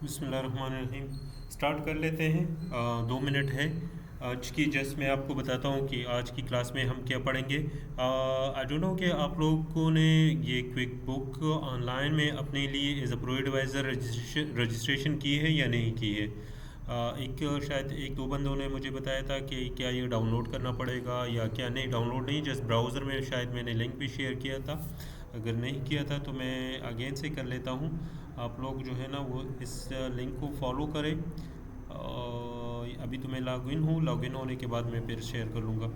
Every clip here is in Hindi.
बिस्मिल्लाहिर्रहमानिर्रहीम। स्टार्ट कर लेते हैं। 2 मिनट है आज की। जस्ट मैं आपको बताता हूँ कि आज की क्लास में हम क्या पढ़ेंगे। आई डोंट नो कि आप लोगों ने ये क्विक बुक ऑनलाइन में अपने लिए as a pro advisor registration की है या नहीं की है। एक शायद एक दो बंदों ने मुझे बताया था कि क्या ये डाउनलोड करना पड़ेगा या क्या। नहीं, डाउनलोड नहीं, जस्ट ब्राउज़र में शायद मैंने लिंक भी शेयर किया था। अगर नहीं किया था तो मैं अगेन से कर लेता हूँ। आप लोग जो है ना वो इस लिंक को फॉलो करें। अभी तो मैं लॉगिन हूँ, लॉगिन होने के बाद मैं फिर शेयर कर लूँगा।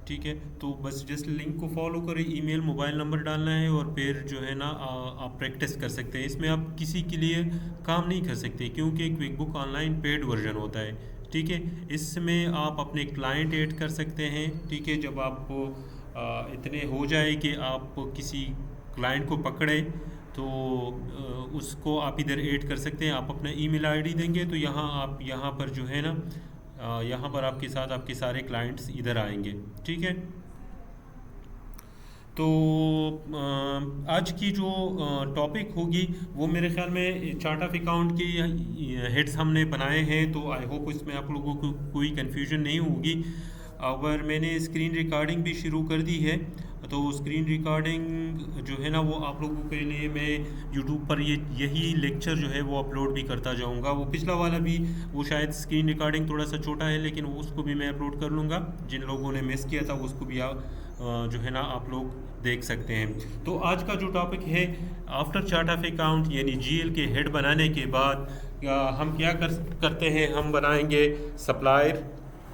ठीक है, तो बस जस्ट लिंक को फॉलो करें, ईमेल मोबाइल नंबर डालना है और फिर जो है ना आप प्रैक्टिस कर सकते हैं। इसमें आप किसी के लिए काम नहीं कर सकते क्योंकि quick book online paid version होता है। ठीक है, इसमें आप अपने क्लाइंट ऐड कर सकते हैं। ठीक है, जब आपको इतने हो जाए कि आप किसी क्लाइंट को पकड़े तो उसको आप इधर ऐड कर सकते हैं। आप अपना ईमेल आईडी देंगे तो यहाँ आप यहाँ पर जो है ना यहाँ पर आपके साथ आपके सारे क्लाइंट्स इधर आएंगे। ठीक है, तो आज की जो टॉपिक होगी वो मेरे ख्याल में चार्ट ऑफ अकाउंट के हेड्स हमने बनाए हैं, तो आई होप इसमें आप लोगों को कोई कन्फ्यूजन नहीं होगी। अगर मैंने स्क्रीन रिकॉर्डिंग भी शुरू कर दी है तो स्क्रीन रिकॉर्डिंग जो है ना वो आप लोगों के लिए मैं यूट्यूब पर यही लेक्चर जो है वो अपलोड भी करता जाऊंगा। वो पिछला वाला भी, वो शायद स्क्रीन रिकॉर्डिंग थोड़ा सा छोटा है लेकिन उसको भी मैं अपलोड कर लूँगा। जिन लोगों ने मिस किया था उसको भी जो है ना आप लोग देख सकते हैं। तो आज का जो टॉपिक है, आफ्टर चार्ट ऑफ अकाउंट यानी जीएल के हेड बनाने के बाद हम क्या करते हैं। हम बनाएंगे सप्लायर,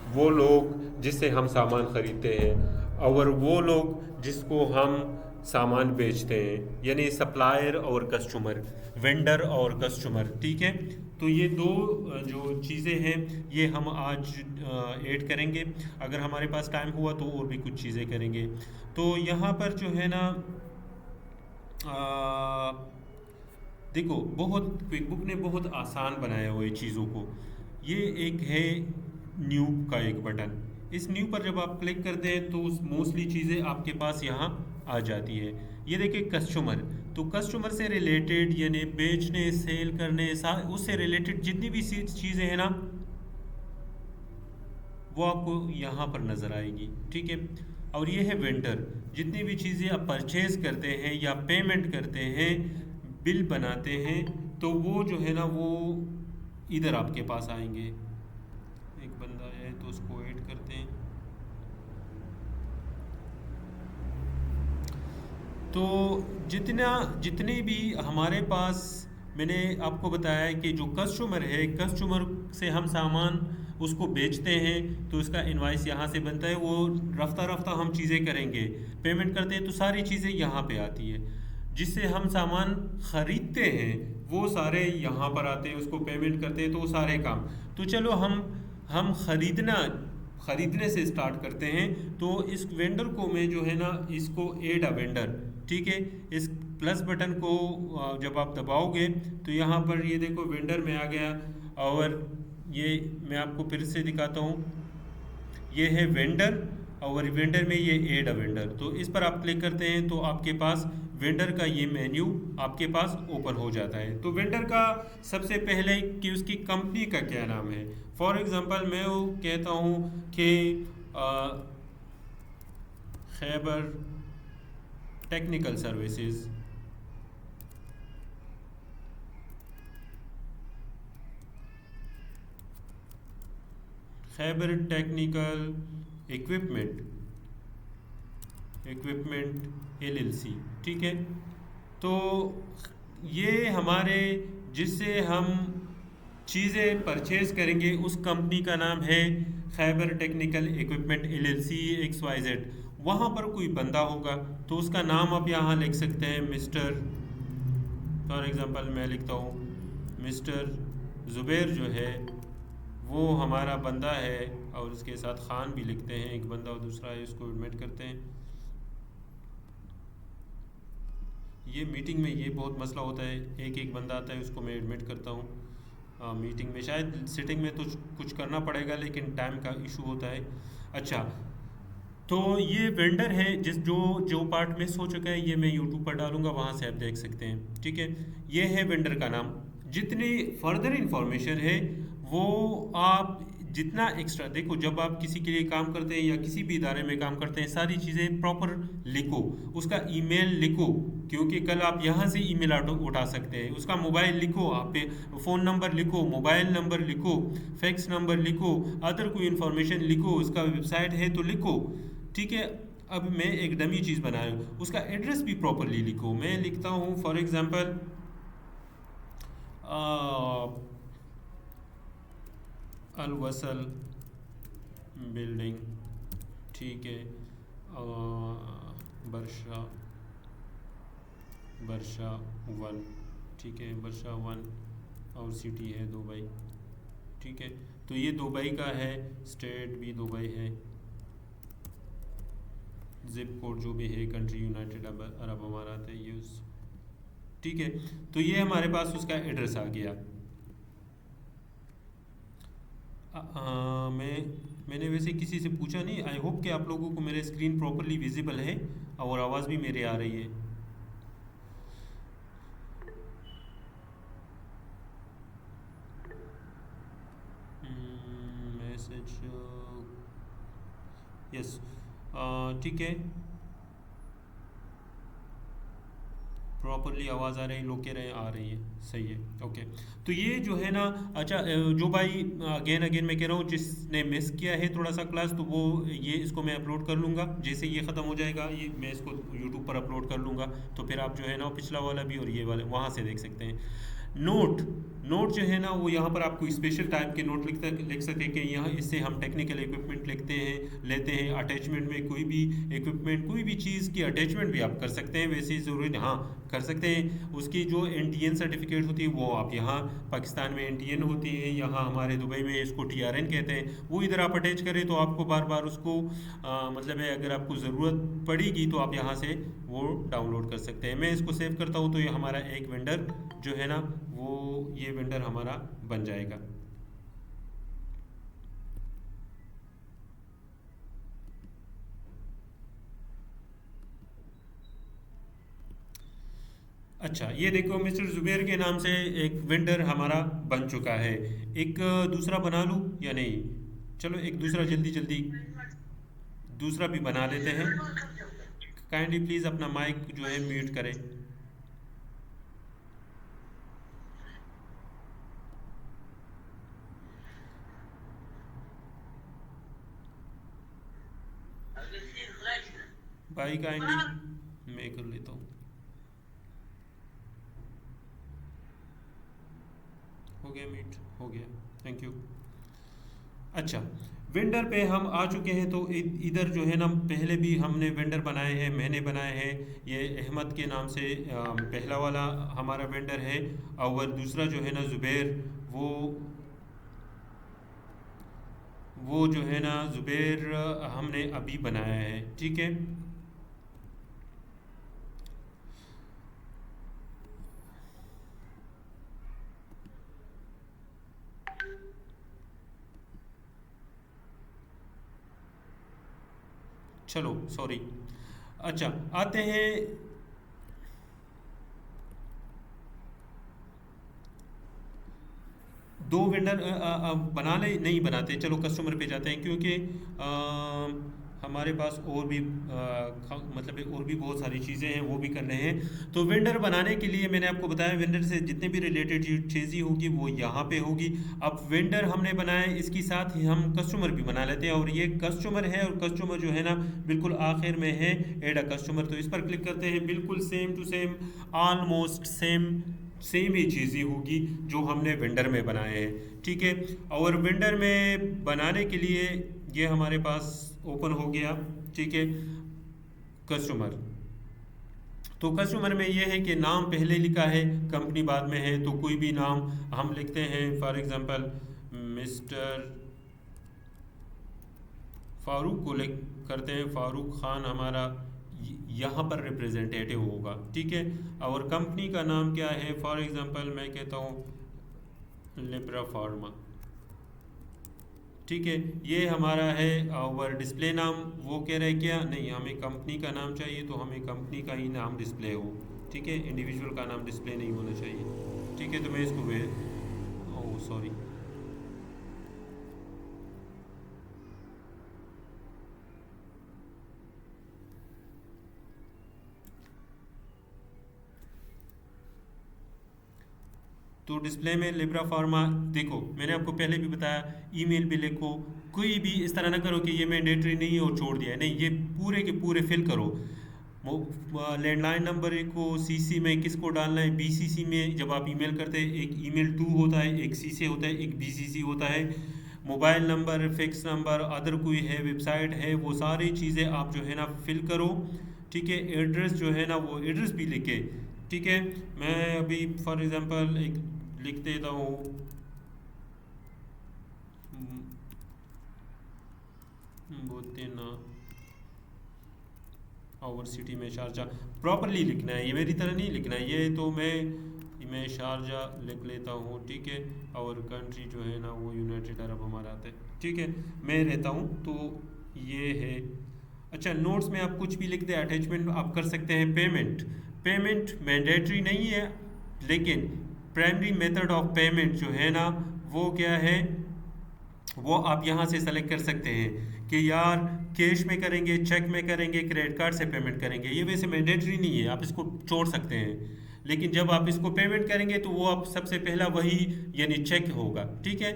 वो लोग जिससे हम सामान ख़रीदते हैं, और वो लोग जिसको हम सामान बेचते हैं, यानी सप्लायर और कस्टमर, वेंडर और कस्टमर। ठीक है, तो ये दो जो चीज़ें हैं ये हम आज ऐड करेंगे। अगर हमारे पास टाइम हुआ तो और भी कुछ चीज़ें करेंगे। तो यहाँ पर जो है ना आ, देखो, बहुत क्विक बुक ने बहुत आसान बनाया हुआ है चीज़ों को। ये एक है न्यू का एक बटन। इस न्यू पर जब आप क्लिक करते हैं तो मोस्टली चीज़ें आपके पास यहाँ आ जाती है। ये देखिए कस्टमर, तो कस्टमर से रिलेटेड यानी बेचने सेल करने उससे रिलेटेड जितनी भी चीज़ें हैं ना वो आपको यहाँ पर नज़र आएगी। ठीक है, और ये है वेंडर, जितनी भी चीज़ें आप परचेज करते हैं या पेमेंट करते हैं, बिल बनाते हैं, तो वो जो है ना वो इधर आपके पास आएंगे। एक बंदा है तो उसको ऐड करते हैं। तो जितने भी हमारे पास, मैंने आपको बताया है कि जो कस्टमर है, कस्टमर से हम सामान उसको बेचते हैं तो उसका इनवाइस यहाँ से बनता है। वो रफ्ता रफ्ता हम चीज़ें करेंगे, पेमेंट करते हैं तो सारी चीज़ें यहाँ पे आती है। जिससे हम सामान ख़रीदते हैं वो सारे यहाँ पर आते हैं, उसको पेमेंट करते हैं, तो वो सारे काम। तो चलो हम ख़रीदने से स्टार्ट करते हैं। तो इस वेंडर को मैं जो है ना इसको ऐड अ वेंडर, ठीक है, इस प्लस बटन को जब आप दबाओगे तो यहाँ पर ये देखो वेंडर में आ गया। और ये मैं आपको फिर से दिखाता हूँ, ये है वेंडर और वेंडर में ये ऐड अ वेंडर। तो इस पर आप क्लिक करते हैं तो आपके पास वेंडर का ये मेन्यू आपके पास ओपन हो जाता है। तो वेंडर का सबसे पहले कि उसकी कंपनी का क्या नाम है। फॉर एग्जांपल मैं वो कहता हूँ कि Khyber technical services. Khyber technical equipment LLC. ठीक है, तो ये हमारे जिससे हम चीज़ें परचेज करेंगे उस कंपनी का नाम है Khyber technical equipment LLC XYZ। वहाँ पर कोई बंदा होगा तो उसका नाम आप यहाँ लिख सकते हैं, मिस्टर, फॉर एग्जांपल मैं लिखता हूँ मिस्टर ज़ुबैर जो है वो हमारा बंदा है, और उसके साथ खान भी लिखते हैं, एक बंदा और दूसरा है, उसको एडमिट करते हैं। ये मीटिंग में ये बहुत मसला होता है, एक एक बंदा आता है उसको मैं एडमिट करता हूँ मीटिंग में। शायद सिटिंग में तो कुछ करना पड़ेगा लेकिन टाइम का इशू होता है। अच्छा, तो ये वेंडर है जो पार्ट मिस हो चुका है ये मैं यूट्यूब पर डालूंगा, वहाँ से आप देख सकते हैं। ठीक है, ये है वेंडर का नाम। जितनी फर्दर इंफॉर्मेशन है वो आप जितना एक्स्ट्रा देखो, जब आप किसी के लिए काम करते हैं या किसी भी इदारे में काम करते हैं, सारी चीज़ें प्रॉपर लिखो, उसका ईमेल लिखो, क्योंकि कल आप यहाँ से ईमेल उठा सकते हैं, उसका मोबाइल लिखो, आप पे फ़ोन नंबर लिखो, मोबाइल नंबर लिखो, फैक्स नंबर लिखो, अदर कोई इन्फॉर्मेशन लिखो, उसका वेबसाइट है तो लिखो। ठीक है। अब मैं एक डमी चीज़ बनाया हूँ, उसका एड्रेस भी प्रॉपरली लिखो। मैं लिखता हूँ फॉर एग्ज़ाम्पल अल वसल बिल्डिंग, ठीक है, बरशा बरशा वन, ठीक है, बरशा वन, और सिटी है दुबई। ठीक है, तो ये दुबई का है, स्टेट भी दुबई है, जिप कोड जो भी है कंट्री यूनाइटेड अरब अमारात है यूज़। ठीक है, तो ये हमारे पास उसका एड्रेस आ गया। मैंने वैसे किसी से पूछा नहीं। आई होप कि आप लोगों को मेरे स्क्रीन प्रॉपरली विजिबल है और आवाज़ भी मेरे आ रही है। मैसेज, यस, ठीक है, प्रॉपरली आवाज़ आ रही है, लोग कह रहे हैं आ रही है, सही है, ओके। तो ये जो है ना, अच्छा, जो भाई अगेन अगेन मैं कह रहा हूँ, जिसने मिस किया है थोड़ा सा क्लास, तो वो ये इसको मैं अपलोड कर लूँगा, जैसे ये ख़त्म हो जाएगा ये मैं इसको यूट्यूब पर अपलोड कर लूँगा, तो फिर आप जो है ना पिछला वाला भी और ये वाला वहाँ से देख सकते हैं। नोट नोट जो है ना, वो यहाँ पर आपको स्पेशल टाइप के नोट लिख सकते हैं कि यहाँ इससे हम टेक्निकल इक्विपमेंट लिखते हैं, लेते हैं। अटैचमेंट में कोई भी इक्विपमेंट, कोई भी चीज़ की अटैचमेंट भी आप कर सकते हैं, वैसे ज़रूरी नहीं, हाँ कर सकते हैं। उसकी जो एनटीएन सर्टिफिकेट होती है वो आप यहाँ पाकिस्तान में एनटीएन होती है, यहाँ हमारे दुबई में इसको टीआरएन कहते हैं, वो इधर आप अटैच करें तो आपको बार बार उसको मतलब है, अगर आपको ज़रूरत पड़ेगी तो आप यहाँ से वो डाउनलोड कर सकते हैं। मैं इसको सेव करता हूँ, तो ये हमारा एक वेंडर जो है ना, वो ये वेंडर हमारा बन जाएगा। अच्छा, ये देखो मिस्टर जुबैर के नाम से एक वेंडर हमारा बन चुका है। एक दूसरा बना लूँ या नहीं? चलो एक दूसरा जल्दी जल्दी दूसरा भी बना लेते हैं। काइंडली प्लीज़ अपना माइक जो है म्यूट करें। भाई काइंडली मैं कर लेता हूँ। हो गया म्यूट, हो गया, थैंक यू। अच्छा, वेंडर पे हम आ चुके हैं, तो इधर जो है ना, पहले भी हमने वेंडर बनाए हैं, मैंने बनाए हैं। ये अहमद के नाम से पहला वाला हमारा वेंडर है, और दूसरा जो है ना ज़ुबैर, वो जो है ना ज़ुबैर हमने अभी बनाया है। ठीक है, चलो सॉरी। अच्छा, आते हैं, दो वेंडर बना ले, नहीं बनाते, चलो कस्टमर पे जाते हैं, क्योंकि हमारे पास और भी मतलब है, और भी बहुत सारी चीज़ें हैं, वो भी करने हैं। तो वेंडर बनाने के लिए मैंने आपको बताया, वेंडर से जितने भी रिलेटेड चीज़ें होगी वो यहाँ पे होगी। अब वेंडर हमने बनाया, इसके साथ ही हम कस्टमर भी बना लेते हैं, और ये कस्टमर है, और कस्टमर जो है ना बिल्कुल आखिर में है एड अ कस्टमर। तो इस पर क्लिक करते हैं, बिल्कुल same to same, almost same ही चीज़ें होगी जो हमने वेंडर में बनाए हैं। ठीक है, और वेंडर में बनाने के लिए ये हमारे पास ओपन हो गया। ठीक है, कस्टमर, तो कस्टमर में ये है कि नाम पहले लिखा है, कंपनी बाद में है, तो कोई भी नाम हम लिखते हैं, फॉर एग्जांपल मिस्टर फारूक को लिख करते हैं, फारूक खान हमारा यहाँ पर रिप्रेजेंटेटिव होगा। ठीक है, और कंपनी का नाम क्या है, फॉर एग्जांपल मैं कहता हूँ लिब्रा फार्मा। ठीक है, ये हमारा है। और डिस्प्ले नाम वो कह रहे हैं क्या, नहीं, हमें कंपनी का नाम चाहिए, तो हमें कंपनी का ही नाम डिस्प्ले हो। ठीक है, इंडिविजुअल का नाम डिस्प्ले नहीं होना चाहिए। ठीक है, तो मैं इसको वे ओह सॉरी। तो डिस्प्ले में लिब्रा फार्मा, देखो मैंने आपको पहले भी बताया, ईमेल भी लिखो। कोई भी इस तरह ना करो कि ये मैंडेटरी नहीं है और छोड़ दिया है, नहीं, ये पूरे के पूरे फिल करो। लैंडलाइन नंबर को सीसी में किसको डालना है, बीसीसी में। जब आप ईमेल करते हैं, एक ईमेल टू होता है, एक सीसी होता है, एक बीसीसी होता है। Mobile number, fix number, other कोई है, वेबसाइट है, वो सारी चीज़ें आप जो है ना फिल करो। ठीक है, एड्रेस जो है ना वो एड्रेस भी लिखे। ठीक है, मैं अभी फॉर एग्जांपल एक लिख देता हूँ, बोतेना और सिटी में शारजा। प्रॉपरली लिखना है, ये मेरी तरह नहीं लिखना है, ये तो मैं शारजा लिख लेता हूँ। ठीक है, और कंट्री जो है ना वो यूनाइटेड अरब हमारा आता है। ठीक है, मैं रहता हूँ तो ये है। अच्छा, नोट्स में आप कुछ भी लिख दें, अटैचमेंट आप कर सकते हैं। पेमेंट, पेमेंट मैंडेटरी नहीं है, लेकिन प्राइमरी मेथड ऑफ पेमेंट जो है ना वो क्या है, वो आप यहाँ से सेलेक्ट कर सकते हैं कि यार कैश में करेंगे, चेक में करेंगे, क्रेडिट कार्ड से पेमेंट करेंगे। ये वैसे मैंडेटरी नहीं है, आप इसको छोड़ सकते हैं, लेकिन जब आप इसको पेमेंट करेंगे तो वो आप सबसे पहला वही यानी चेक होगा। ठीक है,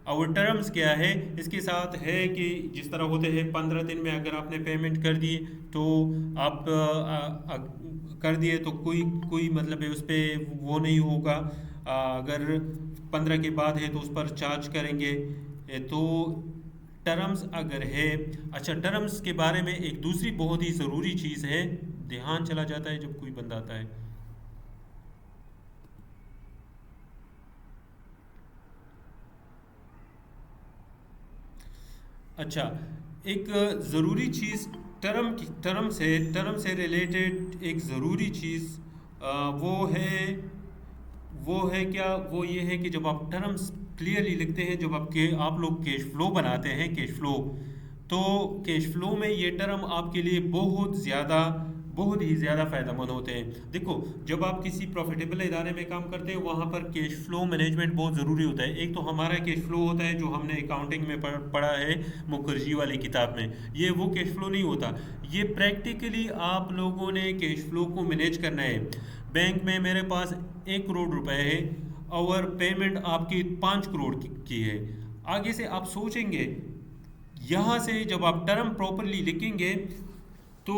और टर्म्स क्या है इसके साथ है कि जिस तरह होते हैं 15 दिन में अगर आपने पेमेंट कर दी तो आप कर दिए तो कोई कोई मतलब है उस पर वो नहीं होगा। अगर 15 के बाद है तो उस पर चार्ज करेंगे। तो टर्म्स अगर है, अच्छा टर्म्स के बारे में एक दूसरी बहुत ही ज़रूरी चीज़ है, ध्यान चला जाता है जब कोई बंदा आता है। अच्छा, एक ज़रूरी चीज़ टर्म से रिलेटेड एक ज़रूरी चीज़ वो है, वो है क्या, वो ये है कि जब आप टर्म्स क्लियरली लिखते हैं, जब आप लोग कैश फ्लो बनाते हैं, कैश फ्लो, तो कैश फ्लो में ये टर्म आपके लिए बहुत ही ज़्यादा फ़ायदेमंद होते हैं। देखो, जब आप किसी प्रॉफिटेबल इदारे में काम करते हैं वहाँ पर कैश फ्लो मैनेजमेंट बहुत ज़रूरी होता है। एक तो हमारा कैश फ्लो होता है जो हमने अकाउंटिंग में पढ़ा है मुखर्जी वाली किताब में, ये वो कैश फ्लो नहीं होता। ये प्रैक्टिकली आप लोगों ने कैश फ्लो को मैनेज करना है। बैंक में मेरे पास 1 करोड़ रुपए है और पेमेंट आपकी 5 करोड़ की है। आगे से आप सोचेंगे, यहाँ से जब आप टर्म प्रॉपरली लिखेंगे तो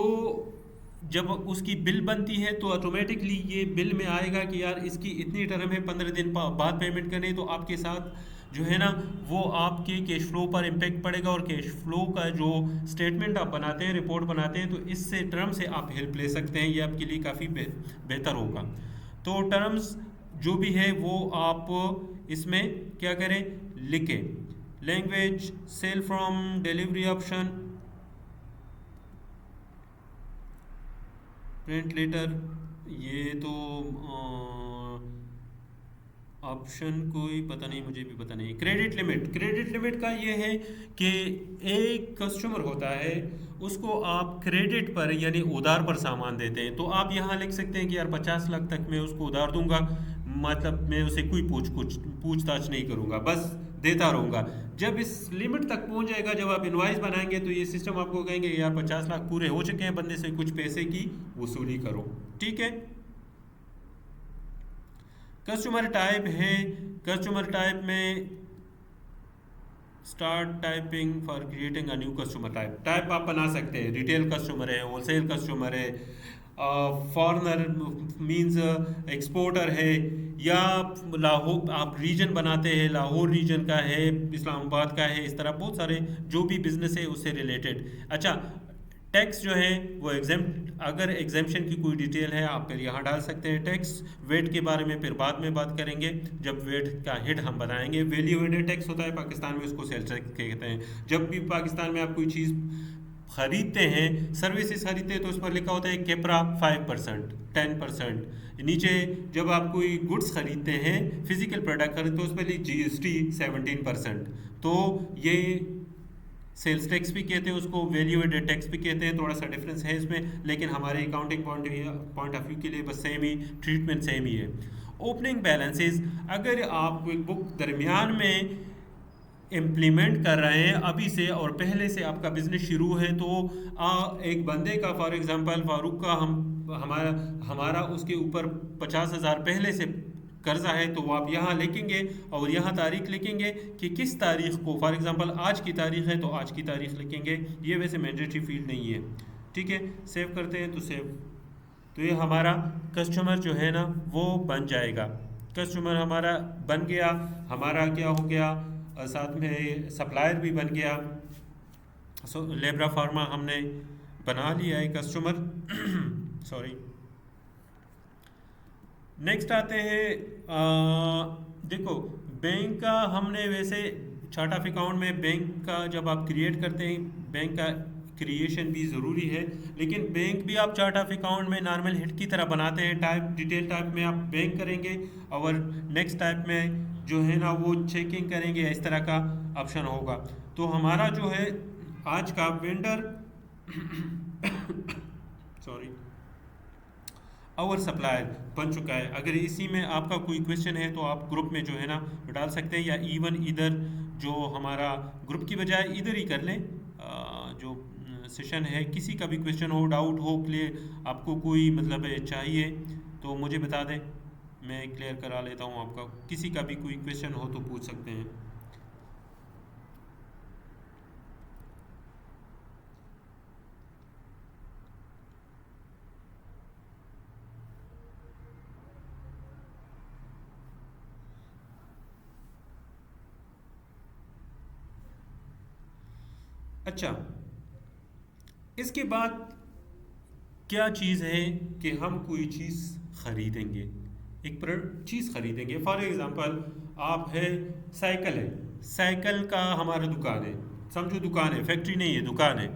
जब उसकी बिल बनती है तो ऑटोमेटिकली ये बिल में आएगा कि यार इसकी इतनी टर्म है, 15 दिन बाद पेमेंट करनी, तो आपके साथ जो है ना वो आपके कैश फ्लो पर इम्पेक्ट पड़ेगा। और कैश फ्लो का जो स्टेटमेंट आप बनाते हैं, रिपोर्ट बनाते हैं, तो इससे टर्म से आप हेल्प ले सकते हैं, ये आपके लिए काफ़ी बेहतर होगा। तो टर्म्स जो भी है वो आप इसमें क्या करें, लिखें। Language, sale from, delivery option, print letter, ये तो ऑप्शन कोई पता नहीं, मुझे भी पता नहीं। क्रेडिट लिमिट का ये है कि एक कस्टमर होता है, उसको आप क्रेडिट पर यानी उधार पर सामान देते हैं, तो आप यहाँ लिख सकते हैं कि यार 50 लाख तक मैं उसको उधार दूंगा, मतलब मैं उसे कोई पूछताछ नहीं करूंगा, बस देता रहूंगा। जब इस लिमिट तक पहुंच जाएगा, जब आप इनवाइस बनाएंगे तो ये सिस्टम आपको कहेंगे यार 50 लाख पूरे हो चुके हैं, बंदे से कुछ पैसे की वसूली करो। ठीक है, कस्टमर टाइप है, कस्टमर टाइप में start typing for creating a new customer type आप बना सकते हैं। रिटेल कस्टमर है, होलसेल कस्टमर है, फॉरनर मींस एक्सपोर्टर है, या लाहौर आप रीजन बनाते हैं, लाहौर रीजन का है, इस्लामाबाद का है, इस तरह बहुत सारे जो भी बिजनेस है उससे रिलेटेड। अच्छा, टैक्स जो है वो अगर एग्जेम्पशन की कोई डिटेल है आप फिर यहाँ डाल सकते हैं टैक्स। वेट के बारे में फिर बाद में बात करेंगे जब वेट का हेड हम बताएंगे। वैल्यू एडेड टैक्स होता है पाकिस्तान में, उसको सेल्स टैक्स कहते हैं। जब भी पाकिस्तान में आप कोई चीज़ खरीदते हैं, सर्विसेज खरीदते हैं, तो उस पर लिखा होता है केपरा 5%, 10%। नीचे जब आप कोई गुड्स खरीदते हैं, फिजिकल प्रोडक्ट खरीदते हैं, तो उस पर GST 17%। तो ये सेल्स टैक्स भी कहते हैं उसको, वैल्यू एडेड टैक्स भी कहते हैं। थोड़ा सा डिफरेंस है इसमें, लेकिन हमारे अकाउंटिंग पॉइंट ऑफ व्यू के लिए बस सेम ही ट्रीटमेंट सेम ही है। ओपनिंग बैलेंसेस अगर आप क्विक बुक दरमियान में इम्प्लीमेंट कर रहे हैं अभी से और पहले से आपका बिजनेस शुरू है, तो एक बंदे का फॉर एग्जांपल फारूक का हमारा हमारा उसके ऊपर 50,000 पहले से कर्जा है, तो वो आप यहाँ लिखेंगे और यहाँ तारीख लिखेंगे कि किस तारीख को, फॉर एग्जांपल आज की तारीख है तो आज की तारीख लिखेंगे। ये वैसे मैंडेटरी फील्ड नहीं है, ठीक है। सेव करते हैं तो सेव, तो ये हमारा कस्टमर जो है ना वो बन जाएगा। कस्टमर हमारा बन गया, हमारा क्या हो गया, साथ में सप्लायर भी बन गया। सो लेब्रा फार्मा हमने बना लिया है कस्टमर सॉरी। नेक्स्ट आते हैं, देखो बैंक का हमने वैसे चार्ट ऑफ अकाउंट में बैंक का जब आप क्रिएट करते हैं, बैंक का क्रिएशन भी ज़रूरी है, लेकिन बैंक भी आप चार्ट ऑफ अकाउंट में नॉर्मल हिट की तरह बनाते हैं। टाइप डिटेल टाइप में आप बैंक करेंगे और नेक्स्ट टाइप में जो है ना वो चेकिंग करेंगे, इस तरह का ऑप्शन होगा। तो हमारा जो है आज का वेंडर सॉरी और सप्लायर बन चुका है। अगर इसी में आपका कोई क्वेश्चन है तो आप ग्रुप में जो है ना डाल सकते हैं, या इवन इधर जो हमारा ग्रुप की बजाय इधर ही कर लें। जो सेशन है, किसी का भी क्वेश्चन हो, डाउट हो, क्लियर आपको कोई मतलब चाहिए तो मुझे बता दें, मैं क्लियर करा लेता हूँ आपका। किसी का भी कोई क्वेश्चन हो तो पूछ सकते हैं। अच्छा, इसके बाद क्या चीज़ है कि हम कोई चीज़ खरीदेंगे, एक चीज़ खरीदेंगे। फॉर एग्जांपल आप है साइकिल है, साइकिल का हमारा दुकान है, समझो दुकान है, फैक्ट्री नहीं है, दुकान है।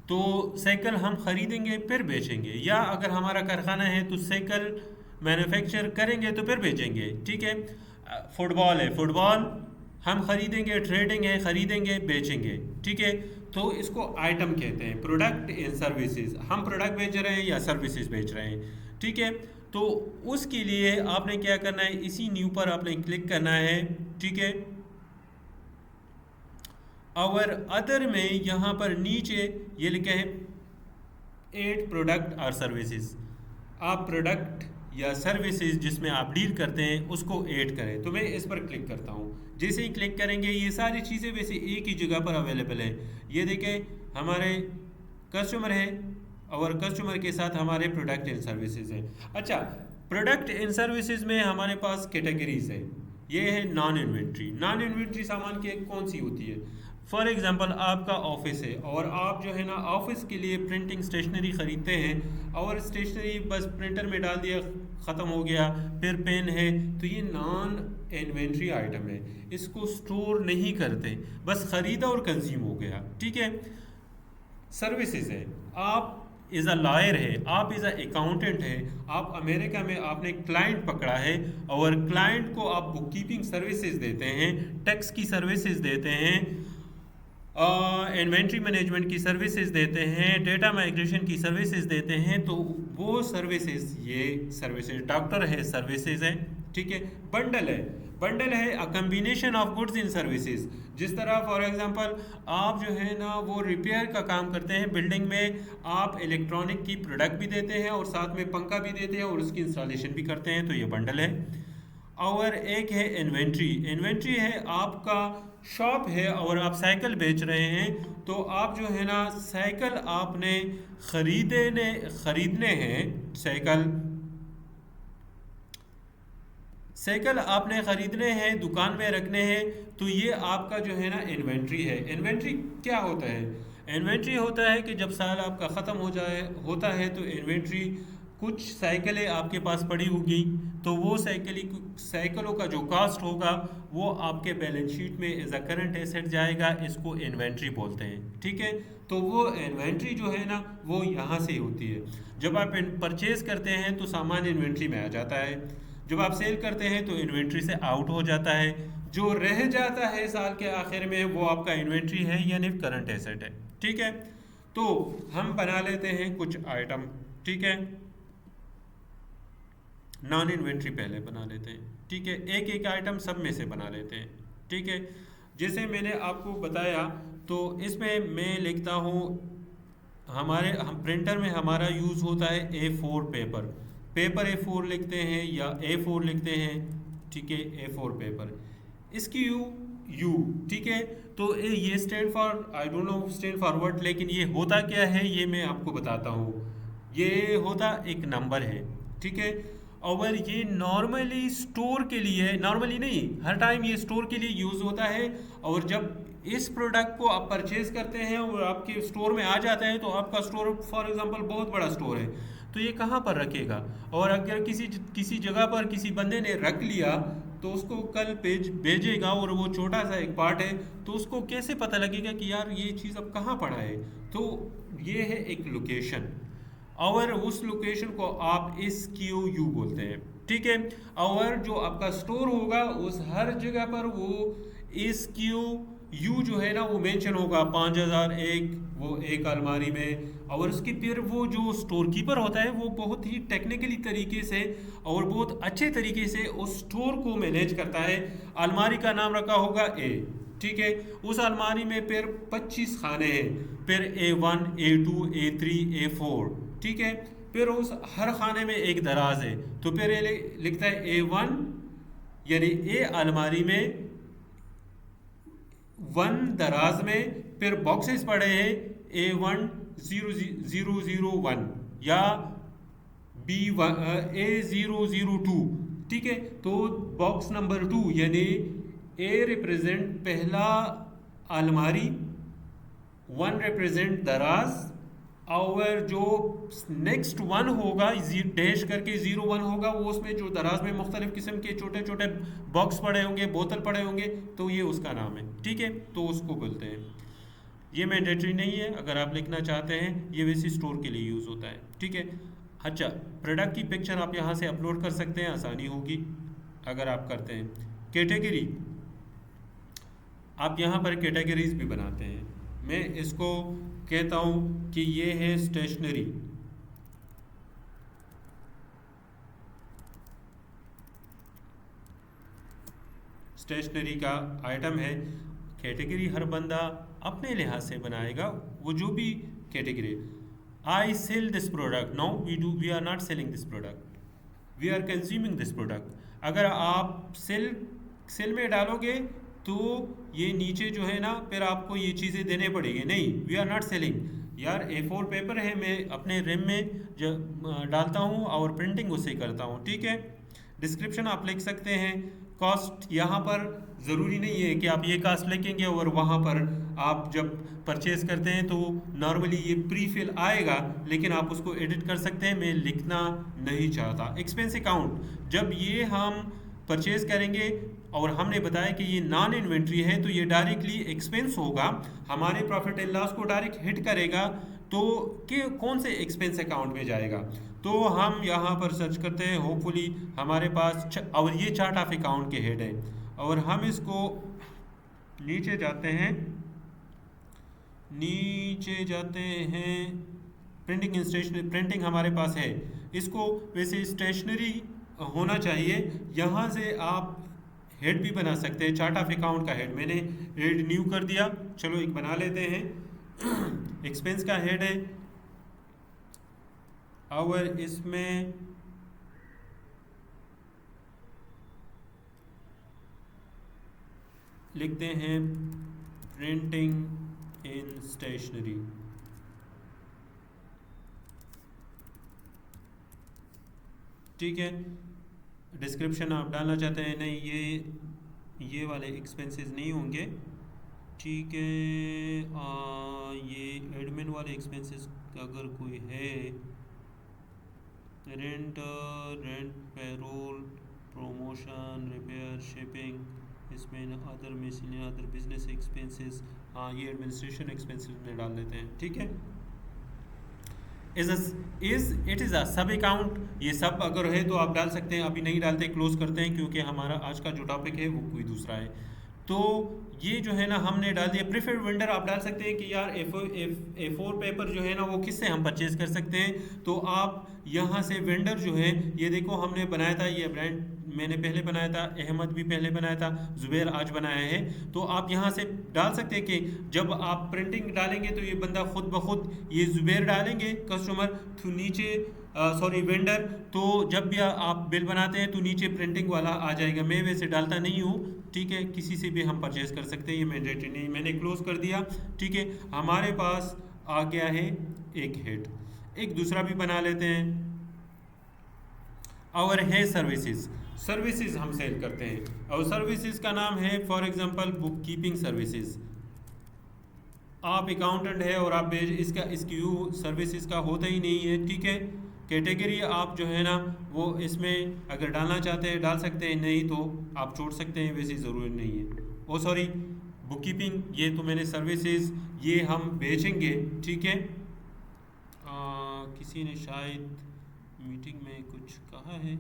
तो साइकिल हम खरीदेंगे फिर बेचेंगे, या अगर हमारा कारखाना है तो साइकिल मैन्युफैक्चर करेंगे तो फिर बेचेंगे, ठीक है। फुटबॉल है, फुटबॉल हम खरीदेंगे, ट्रेडिंग है, खरीदेंगे बेचेंगे, ठीक है। तो इसको आइटम कहते हैं, प्रोडक्ट इन सर्विसेज। हम प्रोडक्ट बेच रहे हैं या सर्विसेज बेच रहे हैं, ठीक है। तो उसके लिए आपने क्या करना है, इसी न्यू पर आपने क्लिक करना है, ठीक है। और अदर में यहाँ पर नीचे ये लिखा है ऐड प्रोडक्ट और सर्विसेज। आप प्रोडक्ट या सर्विसेज जिसमें आप डील करते हैं उसको ऐड करें। तो मैं इस पर क्लिक करता हूँ। जैसे ही क्लिक करेंगे ये सारी चीज़ें वैसे एक ही जगह पर अवेलेबल है। ये देखें, हमारे कस्टमर है और कस्टमर के साथ हमारे प्रोडक्ट एंड सर्विसेज हैं। अच्छा, प्रोडक्ट एंड सर्विसेज में हमारे पास कैटेगरीज है। ये है नॉन इन्वेंट्री। नॉन इन्वेंट्री सामान की कौन सी होती है? फॉर एग्जांपल आपका ऑफिस है और आप जो है ना ऑफिस के लिए प्रिंटिंग स्टेशनरी ख़रीदते हैं और स्टेशनरी बस प्रिंटर में डाल दिया, ख़त्म हो गया, फिर पेन है, तो ये नॉन इन्वेंट्री आइटम है, इसको स्टोर नहीं करते, बस ख़रीदा और कंज्यूम हो गया, ठीक है। सर्विसेज है, आप इज़ अ लॉयर है, आप इज़ अ अकाउंटेंट है, आप अमेरिका में आपने क्लाइंट पकड़ा है और क्लाइंट को आप बुक कीपिंग सर्विसेज देते हैं, टैक्स की सर्विसेज देते हैं, इन्वेंट्री मैनेजमेंट की सर्विसेज देते हैं, डेटा माइग्रेशन की सर्विसेज देते हैं, तो वो सर्विसेज, ये सर्विसेज, डॉक्टर है सर्विसेज है, ठीक है। बंडल है, बंडल है अ combination of goods in services. जिस तरह फॉर एग्जांपल आप जो है ना वो रिपेयर का काम करते हैं बिल्डिंग में, आप इलेक्ट्रॉनिक की प्रोडक्ट भी देते हैं और साथ में पंखा भी देते हैं और उसकी इंस्टॉलेशन भी करते हैं, तो ये बंडल है। और एक है इन्वेंट्री। इन्वेंट्री है आपका शॉप है और आप साइकिल बेच रहे हैं, तो आप जो है ना साइकिल आपने खरीदने हैं, साइकिल आपने ख़रीदने हैं, दुकान में रखने हैं, तो ये आपका जो है ना इन्वेंट्री है। इन्वेंट्री क्या होता है? इन्वेंट्री होता है कि जब साल आपका ख़त्म होता है तो इन्वेंट्री, कुछ साइकिलें आपके पास पड़ी होगी, तो वो साइकिलों का जो कास्ट होगा वो आपके बैलेंस शीट में एज अ करंट एसेट जाएगा, इसको इन्वेंट्री बोलते हैं, ठीक है। तो वो इन्वेंट्री जो है ना वो यहाँ से होती है। जब आप परचेज करते हैं तो सामान इन्वेंट्री में आ जाता है, जब आप सेल करते हैं तो इन्वेंट्री से आउट हो जाता है, जो रह जाता है साल के आखिर में वो आपका इन्वेंट्री है यानी करंट एसेट है, ठीक है। तो हम बना लेते हैं कुछ आइटम, ठीक है। नॉन इन्वेंट्री पहले बना लेते हैं, ठीक है। एक एक आइटम सब में से बना लेते हैं, ठीक है। जैसे मैंने आपको बताया, तो इसमें मैं लिखता हूँ, हमारे हम प्रिंटर में हमारा यूज़ होता है A4 पेपर। पेपर A4 लिखते हैं या A4 लिखते हैं, ठीक है, A4 पेपर। इसकी यू, ठीक है। तो ये stand for, I don't know stand for what, लेकिन ये होता क्या है ये मैं आपको बताता हूँ। ये होता एक नंबर है, ठीक है। और ये नॉर्मली स्टोर के लिए, नॉर्मली नहीं, हर टाइम ये स्टोर के लिए यूज़ होता है। और जब इस प्रोडक्ट को आप परचेज करते हैं और आपके स्टोर में आ जाता है, तो आपका स्टोर फॉर एग्जांपल बहुत बड़ा स्टोर है, तो ये कहाँ पर रखेगा? और अगर किसी जगह पर किसी बंदे ने रख लिया, तो उसको कल पेज भेजेगा और वो छोटा सा एक पार्ट है, तो उसको कैसे पता लगेगा कि यार ये चीज़ अब कहाँ पड़ा है? तो ये है एक लोकेशन, और उस लोकेशन को आप एस क्यू यू बोलते हैं, ठीक है। और जो आपका स्टोर होगा उस हर जगह पर वो एस क्यू यू जो है ना वो मेंशन होगा, 5001 वो एक अलमारी में। और उसकी फिर वो जो स्टोर कीपर होता है वो बहुत ही टेक्निकली तरीके से और बहुत अच्छे तरीके से उस स्टोर को मैनेज करता है। अलमारी का नाम रखा होगा ए, ठीक है। उस अलमारी में फिर 25 खाने हैं, फिर A1 A2 A3 A4, ठीक है। फिर उस हर खाने में एक दराज है, तो फिर ये लिखता है A1, यानी ए अलमारी में 1 दराज में, फिर बॉक्सेस पड़े हैं A1 0001 या B1 A002, ठीक है। तो बॉक्स नंबर 2 यानी ए रिप्रेजेंट पहला अलमारी, 1 रिप्रेजेंट दराज, और जो नेक्स्ट 1 होगा डैश करके 01 होगा, वो उसमें जो दराज में मुख्तलिफ किस्म के छोटे छोटे बॉक्स पड़े होंगे, बोतल पड़े होंगे, तो ये उसका नाम है, ठीक है। तो उसको बोलते हैं। ये मैंडेटरी नहीं है, अगर आप लिखना चाहते हैं, ये वैसे स्टोर के लिए यूज़ होता है, ठीक है। अच्छा, प्रोडक्ट की पिक्चर आप यहाँ से अपलोड कर सकते हैं, आसानी होगी अगर आप करते हैं। कैटेगरी, आप यहाँ पर कैटेगरीज भी बनाते हैं। मैं इसको कहता हूँ कि ये है स्टेशनरी, स्टेशनरी का आइटम है। कैटेगरी हर बंदा अपने लिहाज से बनाएगा, वो जो भी category. I sell this product, no we are not selling this product, we are consuming this product. अगर आप सेल में डालोगे तो ये नीचे जो है ना फिर आपको ये चीज़ें देने पड़ेंगे, नहीं, वी आर नॉट सेलिंग। यार A4 पेपर है, मैं अपने रिम में डालता हूँ और प्रिंटिंग उससे करता हूँ, ठीक है। डिस्क्रिप्शन आप लिख सकते हैं। कॉस्ट, यहाँ पर ज़रूरी नहीं है कि आप ये कॉस्ट लिखेंगे और वहाँ पर आप जब परचेज करते हैं तो नॉर्मली ये प्री फिल आएगा, लेकिन आप उसको एडिट कर सकते हैं, मैं लिखना नहीं चाहता। एक्सपेंस अकाउंट, जब ये हम परचेज करेंगे और हमने बताया कि ये नॉन इन्वेंट्री है, तो ये डायरेक्टली एक्सपेंस होगा, हमारे प्रॉफिट एंड लॉस को डायरेक्ट हिट करेगा। तो कि कौन से एक्सपेंस अकाउंट में जाएगा, तो हम यहाँ पर सर्च करते हैं, होपफुली हमारे पास और ये चार्ट ऑफ अकाउंट के हेड है, और हम इसको नीचे जाते हैं, प्रिंटिंग एंड स्टेशनरी, प्रिंटिंग हमारे पास है। इसको वैसे स्टेशनरी होना चाहिए। यहाँ से आप हेड भी बना सकते हैं, चार्ट ऑफ अकाउंट का हेड, मैंने हेड न्यू कर दिया, चलो एक बना लेते हैं। एक्सपेंस का हेड है, और इसमें लिखते हैं प्रिंटिंग इन स्टेशनरी, ठीक है। डिस्क्रिप्शन आप डालना चाहते हैं, नहीं ये वाले एक्सपेंसेस नहीं होंगे, ठीक है। ये एडमिन वाले एक्सपेंसेस अगर कोई है, rent, payroll, promotion, repair, shipping, इसमें other miscellaneous, other business expenses, हाँ ये एडमिनिस्ट्रेशन एक्सपेंसेस में डाल देते हैं, ठीक है। इट इज़ अ सब अकाउंट, ये सब अगर है तो आप डाल सकते हैं, अभी नहीं डालते, क्लोज करते हैं, क्योंकि हमारा आज का जो टॉपिक है वो कोई दूसरा है, तो ये जो है ना हमने डाल दिया। प्रीफर्ड वेंडर आप डाल सकते हैं कि यार A4 पेपर जो है ना वो किससे हम परचेज कर सकते हैं। तो आप यहाँ से वेंडर जो है, ये देखो हमने बनाया था, ये ब्रांड मैंने पहले बनाया था, अहमद भी पहले बनाया था, जुबैर आज बनाया है। तो आप यहाँ से डाल सकते हैं कि जब आप प्रिंटिंग डालेंगे तो ये बंदा खुद ब खुद ये जुबैर डालेंगे कस्टमर, तो नीचे सॉरी वेंडर, तो जब भी आप बिल बनाते हैं तो नीचे प्रिंटिंग वाला आ जाएगा। मैं वैसे डालता नहीं हूँ, ठीक है, किसी से भी हम परचेज कर सकते हैं, ये मैंडेटरी नहीं। मैंने क्लोज कर दिया, ठीक है। हमारे पास आ गया है एक हेड। एक दूसरा भी बना लेते हैं, और है सर्विसेज। सर्विसेज हम सेल करते हैं और सर्विसेज का नाम है for example book keeping services. आप अकाउंटेंट है और आप इसका SKU सर्विसेज का होता ही नहीं है, ठीक है। कैटेगरी आप जो है ना वो इसमें अगर डालना चाहते हैं डाल सकते हैं, नहीं तो आप छोड़ सकते हैं, वैसे ज़रूरी नहीं है। ओ सॉरी, बुक कीपिंग, ये तो मैंने सर्विसेज, ये हम बेचेंगे, ठीक है। किसी ने शायद मीटिंग में कुछ कहा है।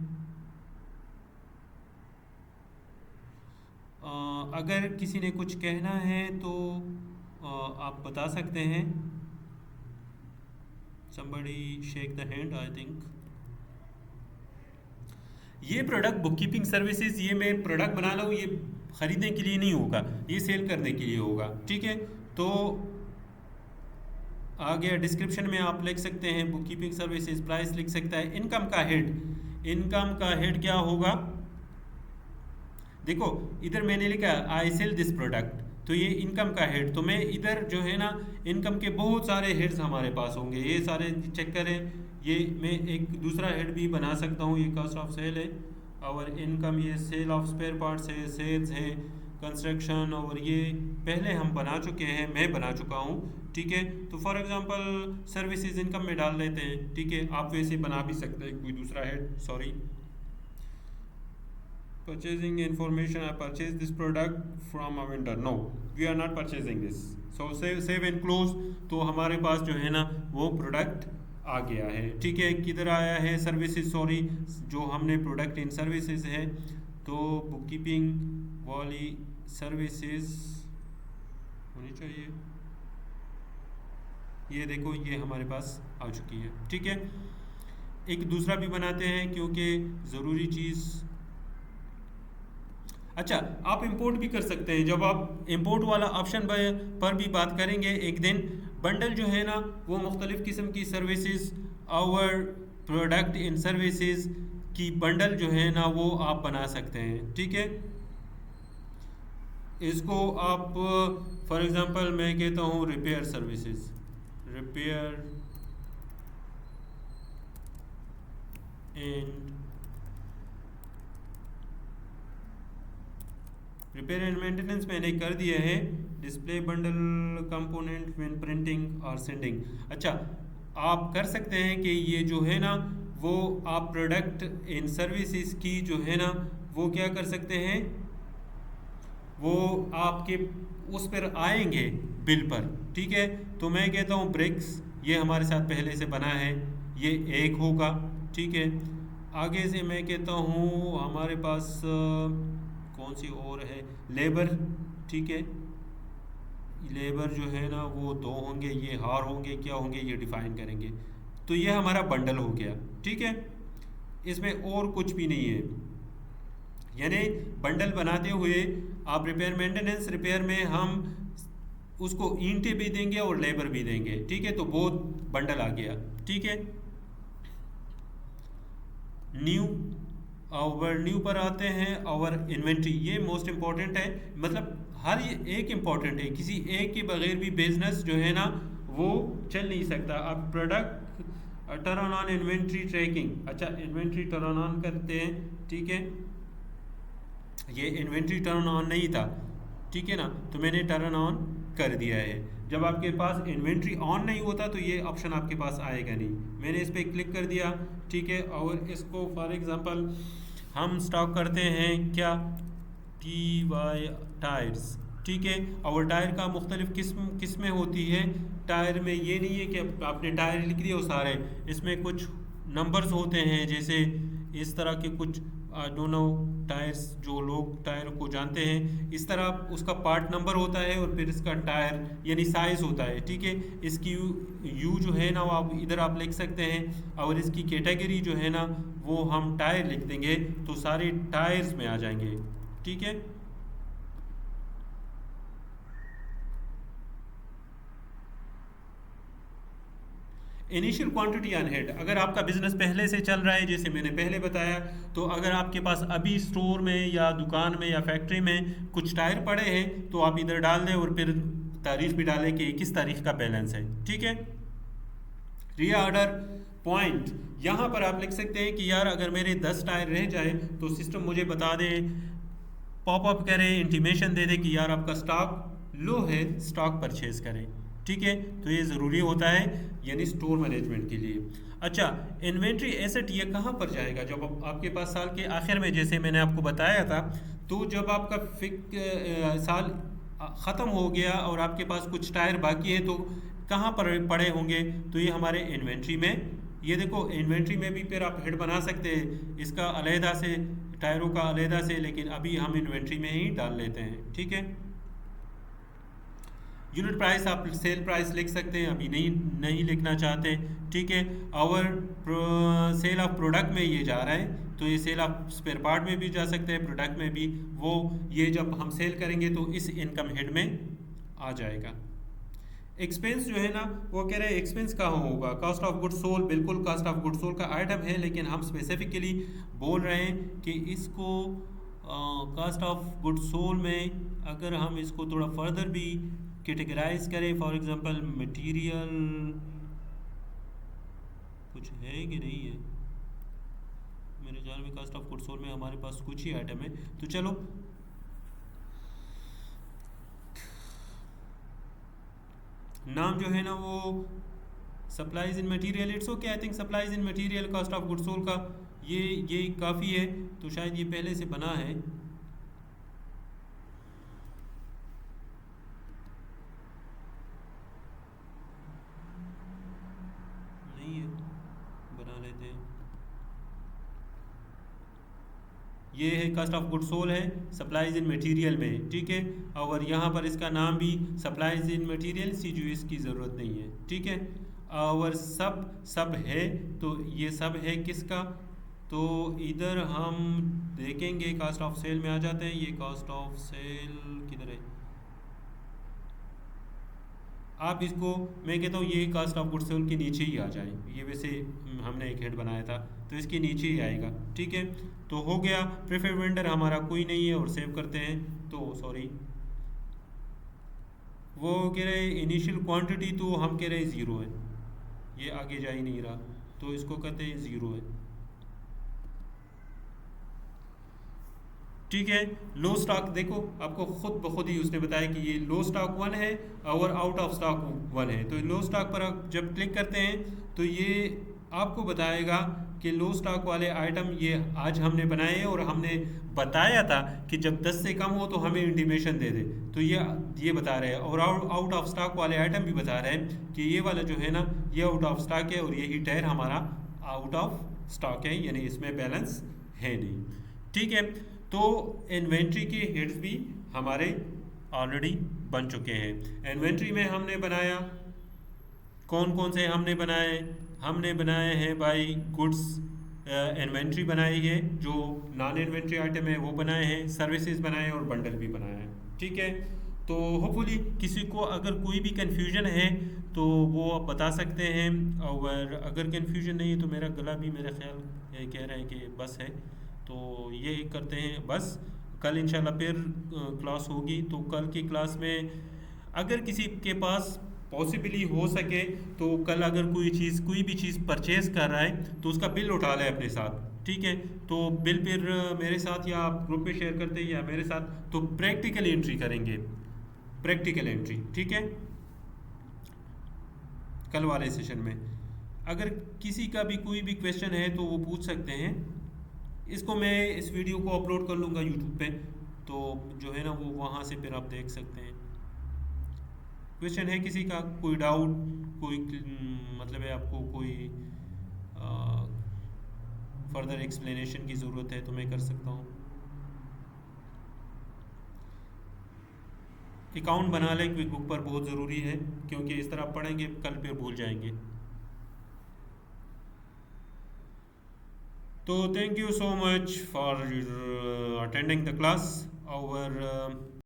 अगर किसी ने कुछ कहना है तो आप बता सकते हैं। somebody shake the hand I think। ये प्रोडक्ट बुक कीपिंग सर्विसेज, ये मैं प्रोडक्ट बना रहा हूँ, ये ख़रीदने के लिए नहीं होगा, ये सेल करने के लिए होगा, ठीक है। तो आ गया, डिस्क्रिप्शन में आप लिख सकते हैं बुक कीपिंग सर्विसेज, प्राइस लिख सकता है। इनकम का हेड, इनकम का हेड क्या होगा, देखो इधर मैंने लिखा आई सेल दिस प्रोडक्ट, तो ये इनकम का हेड। तो मैं इधर जो है ना इनकम के बहुत सारे हेड्स हमारे पास होंगे, ये सारे चेक करें। ये मैं एक दूसरा हेड भी बना सकता हूँ, ये कॉस्ट ऑफ सेल है, और इनकम ये सेल ऑफ स्पेयर पार्ट्स है, सेल्स है, कंस्ट्रक्शन, और ये पहले हम बना चुके हैं, मैं बना चुका हूँ, ठीक है। तो फॉर एग्जांपल सर्विसेज इनकम में डाल लेते हैं, ठीक है। आप वैसे बना भी सकते हैं कोई दूसरा head, sorry. Purchasing information, I purchased this product from a vendor, no we are not purchasing this, so save and close। तो हमारे पास जो है ना वो प्रोडक्ट आ गया है, ठीक है। किधर आया है, सर्विसेज, सॉरी, जो हमने प्रोडक्ट इन सर्विसेज है, तो बुक कीपिंग वाली सर्विसेज होनी चाहिए। ये देखो ये हमारे पास आ चुकी है, ठीक है। एक दूसरा भी बनाते हैं क्योंकि ज़रूरी चीज़। अच्छा, आप इंपोर्ट भी कर सकते हैं, जब आप इंपोर्ट वाला ऑप्शन पर भी बात करेंगे एक दिन। बंडल जो है ना वो मुख्तलिफ़ किस्म की सर्विसेज और प्रोडक्ट इन सर्विसेज की बंडल जो है ना वो आप बना सकते हैं, ठीक है। इसको आप फॉर एग्जांपल मैं कहता हूँ repair services, repair and maintenance मैंने कर दिया है। Display bundle component when printing और सेंडिंग। अच्छा, आप कर सकते हैं कि ये जो है ना वो आप प्रोडक्ट इन सर्विसेज की जो है ना वो क्या कर सकते हैं, वो आपके उस पर आएंगे बिल पर, ठीक है। तो मैं कहता हूँ ब्रिक्स, ये हमारे साथ पहले से बना है, ये एक होगा, ठीक है। आगे से मैं कहता हूँ हमारे पास कौन सी और है, लेबर, ठीक है। लेबर जो है ना वो 2 होंगे, ये हार होंगे, क्या होंगे ये डिफाइन करेंगे। तो ये हमारा बंडल हो गया, ठीक है। इसमें और कुछ भी नहीं है, यानी बंडल बनाते हुए आप रिपेयर मेंटेनेंस, रिपेयर में हम उसको ईंटें भी देंगे और लेबर भी देंगे, ठीक है। तो बहुत बंडल आ गया, ठीक है। न्यू, और न्यू पर आते हैं, और इन्वेंट्री, ये मोस्ट इम्पॉर्टेंट है, मतलब हर एक इम्पॉर्टेंट है, किसी एक के बगैर भी बिजनेस जो है ना वो चल नहीं सकता। अब product turn on inventory tracking, अच्छा इन्वेंट्री टर्न ऑन करते हैं, ठीक है। ये इन्वेंट्री टर्न ऑन नहीं था, ठीक है ना, तो मैंने टर्न ऑन कर दिया है। जब आपके पास इन्वेंट्री ऑन नहीं होता तो ये ऑप्शन आपके पास आएगा नहीं। मैंने इस पर क्लिक कर दिया, ठीक है। और इसको फॉर एग्जांपल हम स्टॉक करते हैं क्या, TY टायर्स, ठीक है। और टायर का मुख्तलिफ किस्में होती है। टायर में ये नहीं है कि आपने टायर लिख दिया वो सारे, इसमें कुछ नंबर्स होते हैं, जैसे इस तरह के कुछ आई डोंट नो टायर्स, जो लोग टायर को जानते हैं, इस तरह उसका पार्ट नंबर होता है और फिर इसका टायर यानी साइज होता है, ठीक है। इसकी यू जो है ना वो आप इधर आप लिख सकते हैं, और इसकी कैटेगरी जो है ना वो हम टायर लिख देंगे, तो सारे टायर्स में आ जाएंगे, ठीक है। इनिशियल क्वांटिटी ऑन हेड, अगर आपका बिजनेस पहले से चल रहा है जैसे मैंने पहले बताया, तो अगर आपके पास अभी स्टोर में या दुकान में या फैक्ट्री में कुछ टायर पड़े हैं तो आप इधर डाल दें और फिर तारीख भी डालें कि किस तारीख का बैलेंस है, ठीक है। रीऑर्डर पॉइंट, यहाँ पर आप लिख सकते हैं कि यार अगर मेरे 10 टायर रह जाए तो सिस्टम मुझे बता दे, पॉपअप करे, इंटीमेशन दे दे कि यार आपका स्टॉक लो है, स्टॉक परचेज करें, ठीक है। तो ये ज़रूरी होता है यानी स्टोर मैनेजमेंट के लिए। अच्छा, इन्वेंट्री एसेट ये कहाँ पर जाएगा, जब आपके पास साल के आखिर में, जैसे मैंने आपको बताया था, तो जब आपका साल ख़त्म हो गया और आपके पास कुछ टायर बाकी है तो कहाँ पर पड़े होंगे, तो ये हमारे इन्वेंट्री में, ये देखो इन्वेंट्री में भी फिर आप हेड बना सकते हैं इसका अलहदा से, टायरों का अलहदा से, लेकिन अभी हम इन्वेंट्री में ही डाल लेते हैं, ठीक है। यूनिट प्राइस आप सेल प्राइस लिख सकते हैं, अभी नहीं नहीं लिखना चाहते, ठीक है। और सेल ऑफ प्रोडक्ट में ये जा रहा है तो ये सेल ऑफ स्पेयर पार्ट में भी जा सकते हैं, प्रोडक्ट में भी, वो ये जब हम सेल करेंगे तो इस इनकम हेड में आ जाएगा। एक्सपेंस जो है ना वो कह रहे हैं एक्सपेंस कहाँ होगा, कॉस्ट ऑफ गुड सोल, बिल्कुल कॉस्ट ऑफ गुड सोल का आइटम है, लेकिन हम स्पेसिफिकली बोल रहे हैं कि इसको कॉस्ट ऑफ गुड सोल में अगर हम इसको थोड़ा फर्दर भी कैटेगराइज करें, फॉर एग्जांपल मटेरियल कुछ है कि नहीं है, मेरे ख्याल में कॉस्ट ऑफ गुड सोल में हमारे पास कुछ ही आइटम है, तो चलो नाम जो है ना वो supplies in material, it's okay, I think supplies in material cost of good sold का ये काफ़ी है, तो शायद ये पहले से बना है, नहीं है, बना लेते हैं। ये है कॉस्ट ऑफ गुड सोल है सप्लाईज इन मटेरियल में, ठीक है। और यहाँ पर इसका नाम भी सप्लाईज इन मटेरियल, CGS की ज़रूरत नहीं है, ठीक है। और सब है, तो ये सब है किसका, तो इधर हम देखेंगे कॉस्ट ऑफ सेल में आ जाते हैं, ये कॉस्ट ऑफ सेल किधर है, आप इसको, मैं कहता हूँ ये कॉस्ट ऑफ गुड सोल के नीचे ही आ जाए, ये वैसे हमने एक हेड बनाया था तो इसके नीचे ही आएगा, ठीक है। तो हो गया, प्रेफर्ड वेंडर हमारा कोई नहीं है और सेव करते हैं, तो सॉरी वो कह रहे इनिशियल क्वांटिटी, तो हम कह रहे ज़ीरो है, ये आगे जा ही नहीं रहा, तो इसको कहते हैं ज़ीरो है, ठीक है। लो स्टॉक देखो, आपको खुद ब खुद ही उसने बताया कि ये लो स्टॉक 1 है और आउट ऑफ स्टॉक 1 है, तो लो स्टॉक पर आप जब क्लिक करते हैं तो ये आपको बताएगा कि लो स्टॉक वाले आइटम ये आज हमने बनाए हैं और हमने बताया था कि जब 10 से कम हो तो हमें इंटीमेशन दे दे, तो ये बता रहे हैं। और आउट ऑफ स्टॉक वाले आइटम भी बता रहे हैं कि ये वाला जो है ना ये आउट ऑफ स्टॉक है और यही टायर हमारा आउट ऑफ स्टॉक है, यानी इसमें बैलेंस है नहीं, ठीक है। तो इन्वेंट्री के हेड्स भी हमारे ऑलरेडी बन चुके हैं। इन्वेंट्री में हमने बनाया, कौन कौन से हमने बनाए हैं भाई, गुड्स इन्वेंट्री बनाई है, जो नॉन इन्वेंट्री आइटम है वो बनाए हैं, सर्विसेज बनाए हैं और बंडल भी बनाया है, ठीक है। तो होपफुली किसी को अगर कोई भी कन्फ्यूजन है तो वो आप बता सकते हैं, और अगर कन्फ्यूजन नहीं है तो मेरा गला भी मेरा ख्याल कह रहा है कि बस है, तो ये करते हैं बस। कल इंशाल्लाह फिर क्लास होगी, तो कल की क्लास में अगर किसी के पास पॉसिबली हो सके तो कल अगर कोई भी चीज़ परचेज कर रहा है तो उसका बिल उठा ले अपने साथ, ठीक है। तो बिल फिर मेरे साथ या आप ग्रुप पे शेयर करते हैं या मेरे साथ, तो प्रैक्टिकल एंट्री करेंगे, प्रैक्टिकल एंट्री, ठीक है, कल वाले सेशन में। अगर किसी का भी कोई भी क्वेश्चन है तो वो पूछ सकते हैं, इसको मैं इस वीडियो को अपलोड कर लूँगा यूट्यूब पे, तो जो है ना वो वहाँ से फिर आप देख सकते हैं। क्वेश्चन है किसी का, कोई डाउट, कोई मतलब है आपको कोई फर्दर एक्सप्लेनेशन की ज़रूरत है तो मैं कर सकता हूँ। अकाउंट बना लें क्विक बुक पर, बहुत ज़रूरी है, क्योंकि इस तरह पढ़ेंगे कल फिर भूल जाएंगे। तो thank you so much for attending the class. और